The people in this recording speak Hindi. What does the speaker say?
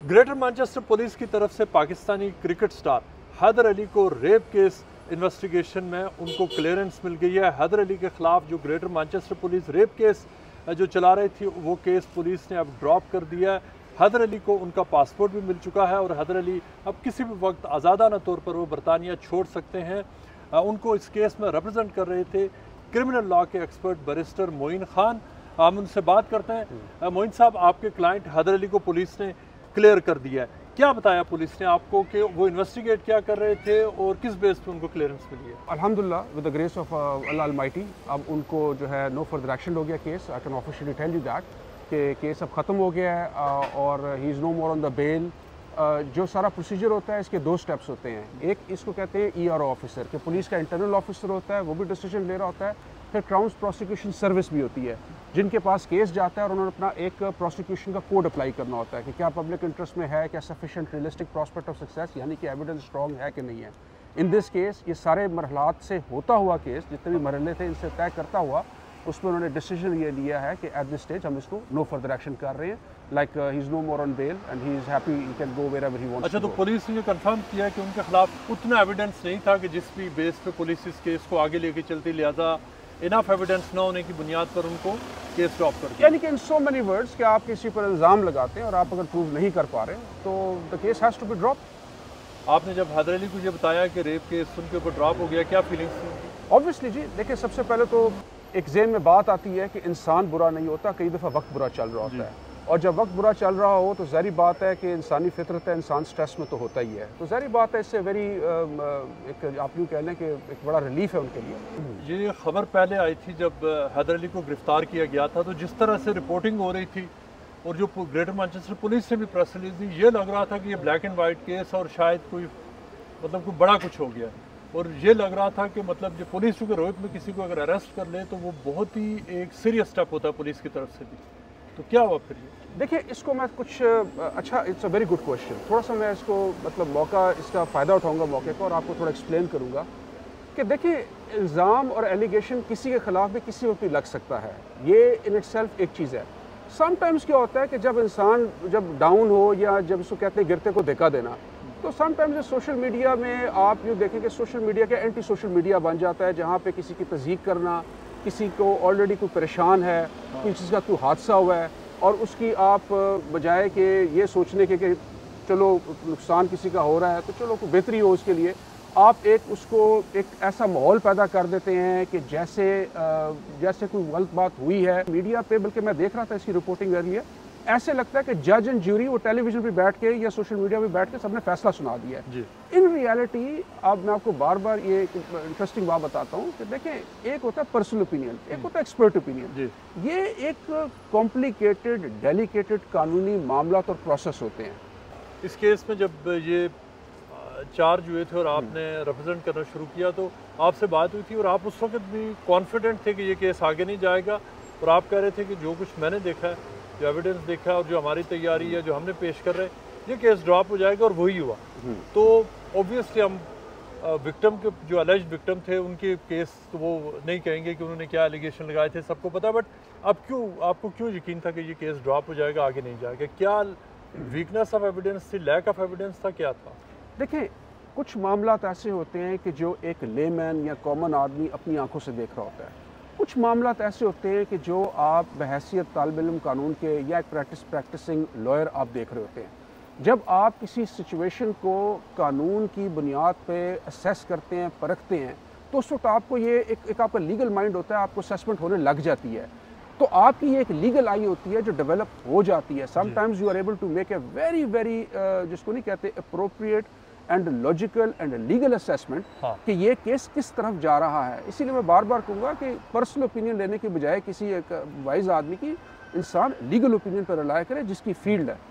ग्रेटर मैनचेस्टर पुलिस की तरफ से पाकिस्तानी क्रिकेट स्टार हैदर अली को रेप केस इन्वेस्टिगेशन में उनको क्लियरेंस मिल गई है। हैदर अली के खिलाफ जो greater Manchester police rape case जो चला रही थी वो केस पुलिस ने अब ड्रॉप कर दिया है। हैदर अली को उनका पासपोर्ट भी मिल चुका है और हैदर अली अब किसी भी वक्त आज़ादाना तौर पर वो बरतानिया छोड़ सकते हैं। उनको इस केस में रिप्रेजेंट कर रहे थे क्रिमिनल लॉ के एक्सपर्ट बैरिस्टर मोइन खान। हम उनसे बात करते हैं। मोइन साहब, आपके क्लाइंट हैदर अली को पुलिस ने क्लियर कर दिया है, क्या बताया पुलिस ने आपको कि वो इन्वेस्टिगेट क्या कर रहे थे और किस बेस पे उनको क्लियरेंस मिली है? अल्हम्दुलिल्लाह, with the grace of Allah almighty अब उनको जो है नो फर्दर एक्शन हो गया case. I can officially tell you that कि केस अब ख़त्म हो गया है और he is no more on the bail. जो सारा प्रोसीजर होता है इसके दो स्टेप्स होते हैं। एक इसको कहते हैं ERO ऑफिसर, कि पुलिस का इंटरनल ऑफिसर होता है, वो भी डिसीजन ले रहा होता है। फिर क्राउन प्रोसिक्यूशन सर्विस भी होती है जिनके पास केस जाता है और उन्होंने अपना एक प्रोसिक्यूशन का कोड अप्लाई करना होता है कि क्या पब्लिक इंटरेस्ट में है, क्या sufficient realistic prospect of success, यानी कि एविडेंस स्ट्रॉन्ग है कि नहीं है। इन दिस केस ये सारे मरहलात से होता हुआ केस, जितने भी मरहले थे इनसे तय करता हुआ, उसमें उन्होंने डिसीजन ये लिया है कि एट दिस स्टेज हम इसको नो फर्दर एक्शन कर रहे हैं। Like he is no more on bail and he is happy, he can go wherever he wants. अच्छा, तो पुलिस ने कंफर्म किया कि उनके खिलाफ उतना एविडेंस नहीं था कि जिस भी बेस पे पुलिस इस केस को आगे लेके चलती, लिहाजा इनफ एविडेंस न होने की बुनियाद पर उनको केस ड्रॉप कर दिया। यानी कि इन सो मेनी वर्ड्स कि आप किसी पर इल्ज़ाम लगाते हैं और आप अगर प्रूव नहीं कर पा रहे तो the case has to be drop. आपने जब हैदर अली को ये बताया कि रेप केस उनके ऊपर ड्रॉप हो गया, क्या फीलिंग्स थी? ऑब्वियसली जी, देखिए सबसे पहले तो एक ज़हन में बात आती है कि इंसान बुरा नहीं होता, कई दफ़ा वक्त बुरा चल रहा होता है और जब वक्त बुरा चल रहा हो तो ज़ाहिर बात है कि इंसानी फितरत है, इंसान स्ट्रेस में तो होता ही है। तो ज़ाहिर बात है इससे वेरी एक आप यूँ कह लें कि एक बड़ा रिलीफ है उनके लिए। ये खबर पहले आई थी जब हैदर अली को गिरफ्तार किया गया था, तो जिस तरह से रिपोर्टिंग हो रही थी और जो ग्रेटर मैनचेस्टर पुलिस ने भी प्रेस रिलीज दी, ये लग रहा था कि ये ब्लैक एंड वाइट केस और शायद कोई कोई बड़ा कुछ हो गया। और ये लग रहा था कि जो पुलिस के रोहित में किसी को अगर अरेस्ट कर ले तो वो बहुत ही एक सीरियस स्टेप होता है पुलिस की तरफ से भी। तो क्या हुआ फिर? देखिए इसको मैं कुछ अच्छा, it's a very good question. थोड़ा सा मैं इसको मौका, इसका फ़ायदा उठाऊंगा मौके का और आपको थोड़ा एक्सप्लेन करूंगा कि देखिए इल्ज़ाम और एलिगेशन किसी के ख़िलाफ़ भी किसी वक्त भी लग सकता है। ये इन इटसेल्फ एक चीज़ है। समटाइम्स क्या होता है कि जब इंसान जब डाउन हो या जब इसको कहते हैं गिरते को धक्का देना, तो समटाइम्स सोशल मीडिया में आप यूँ देखें कि सोशल मीडिया का एंटी सोशल मीडिया बन जाता है, जहाँ पे किसी की तज़हीक करना, किसी को ऑलरेडी कोई परेशान है, किसी चीज़ का कोई हादसा हुआ है और उसकी आप बजाय कि ये सोचने के कि चलो नुकसान किसी का हो रहा है तो चलो कोई बेहतरी हो उसके लिए, आप उसको एक ऐसा माहौल पैदा कर देते हैं कि जैसे कोई गलत बात हुई है मीडिया पे। बल्कि मैं देख रहा था इसकी रिपोर्टिंग अर्लियर, ऐसे लगता है कि जज एंड ज्यूरी वो टेलीविजन पे बैठ के या सोशल मीडिया पे बैठ के सबने फैसला सुना दिया है। इन रियलिटी अब मैं आपको बार बार ये इंटरेस्टिंग बात बताता हूँ कि देखें, एक होता है पर्सनल ओपिनियन, एक होता है एक्सपर्ट ओपिनियन। ये एक कॉम्प्लिकेटेड डेलिकेटेड कानूनी मामला और प्रोसेस होते हैं। इस केस में जब ये चार्ज हुए थे और आपने रिप्रेजेंट करना शुरू किया तो आपसे बात हुई थी और आप उस वक्त भी कॉन्फिडेंट थे कि ये केस आगे नहीं जाएगा और आप कह रहे थे कि जो कुछ मैंने देखा है, जो एविडेंस देखा है और जो हमारी तैयारी है, जो हमने पेश कर रहे हैं, ये केस ड्रॉप हो जाएगा और वही हुआ। तो ऑब्वियसली हम विक्टिम के जो अलेज्ड विक्टिम थे उनके केस तो वो नहीं कहेंगे कि उन्होंने क्या एलिगेशन लगाए थे, सबको पता। बट अब आपको क्यों यकीन था कि ये केस ड्रॉप हो जाएगा, आगे नहीं जाएगा? क्या वीकनेस ऑफ एविडेंस थी, लैक ऑफ एविडेंस था, क्या था? देखिए कुछ मामला ऐसे होते हैं कि जो एक लेमैन या कॉमन आदमी अपनी आंखों से देख रहा होता है। कुछ मामला ऐसे होते हैं कि जो आप बहैसियत तालिब इल्म कानून के या एक प्रैक्टिसिंग लॉयर आप देख रहे होते हैं। जब आप किसी सिचुएशन को कानून की बुनियाद पे असेस करते हैं, परखते हैं, तो उस वक्त आपको ये एक आपका लीगल माइंड होता है, आपको असेसमेंट होने लग जाती है। तो आपकी ये एक लीगल आई होती है जो डेवलप हो जाती है। Sometimes you are able to make a very very जिसको नहीं कहते appropriate and logical and legal assessment कि ये केस किस तरफ जा रहा है। इसीलिए मैं बार बार कहूँगा कि पर्सनल ओपिनियन लेने की बजाय किसी एक वाइज आदमी की इंसान लीगल ओपिनियन पर रिलाय करे जिसकी फील्ड है।